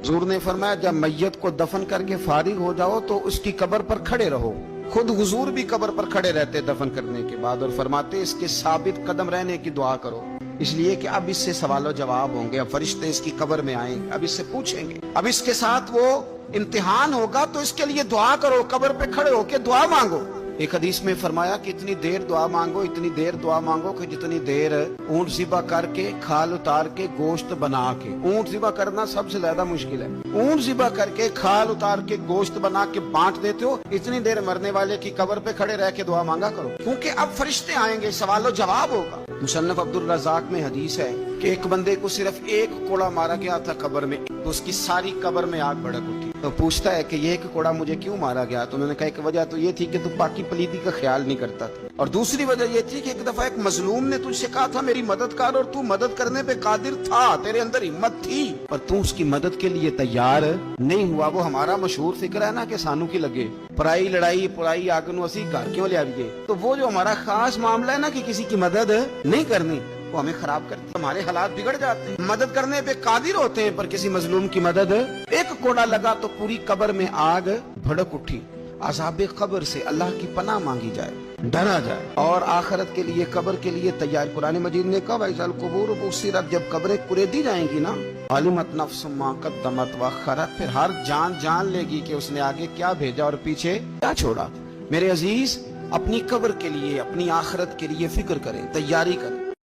हुजूर ने फरमाया जब मैयत को दफन करके फारिग हो जाओ तो उसकी कब्र पर खड़े रहो। खुद हुजूर भी कब्र पर खड़े रहते दफन करने के बाद और फरमाते इसके साबित कदम रहने की दुआ करो, इसलिए कि अब इससे सवालो जवाब होंगे, अब फरिश्ते इसकी कब्र में आएंगे, अब इससे पूछेंगे, अब इसके साथ वो इम्तिहान होगा, तो इसके लिए दुआ करो, कब्र पे खड़े होके दुआ मांगो। एक हदीस में फरमाया कि इतनी देर दुआ मांगो, इतनी देर दुआ मांगो कि जितनी देर ऊंट ज़िबा करके खाल उतार के गोश्त बना के, ऊंट ज़िबा करना सबसे ज्यादा मुश्किल है, ऊंट ज़िबा करके खाल उतार के गोश्त बना के बांट देते हो, इतनी देर मरने वाले की कब्र पे खड़े रह के दुआ मांगा करो, क्योंकि अब फरिश्ते आएंगे, सवालो जवाब होगा। मुसन्नफ अब्दुल रज़ाक में हदीस है कि एक बंदे को सिर्फ एक कोड़ा मारा गया था कब्र में, तो उसकी सारी कब्र में आग भड़क उठी। तो पूछता है कि ये एक कोड़ा मुझे क्यों मारा गया? तो उन्होंने कहा एक वजह तो ये थी कि तू पाकी पलीदी का ख्याल नहीं करता था, और दूसरी वजह ये थी कि एक दफा एक मजलूम ने तुझसे कहा था मेरी मदद कर, और तू मदद करने पे कादिर था, तेरे अंदर हिम्मत थी, पर तू उसकी मदद के लिए तैयार नहीं हुआ। वो हमारा मशहूर फिक्र है ना कि सानू की लगे पराई लड़ाई पराई आग नू असी घर क्यों ले आइए। तो वो जो हमारा खास मामला है ना कि किसी की मदद नहीं करनी, वो हमें खराब करती है, हमारे हालात बिगड़ जाते हैं। मदद करने पे कादिर होते हैं पर किसी मजलूम की मदद, एक कोड़ा लगा तो पूरी कब्र में आग भड़क उठी। अज़ाबे कब्र से अल्लाह की पनाह मांगी जाए, डरा जाए और आखिरत के लिए कब्र के लिए तैयार। कुरान मजीद ने कहा वैसल कुबूर बुस्सिरत, जब कब्रें कुरेदी जाएंगी ना, अलिमत नफ्स मा कद्दमत व खरत, फिर हर जान जान लेगी कि उसने आगे क्या भेजा और पीछे क्या छोड़ा। मेरे अजीज, अपनी कब्र के लिए अपनी आखिरत के लिए फिक्र करें, तैयारी करें।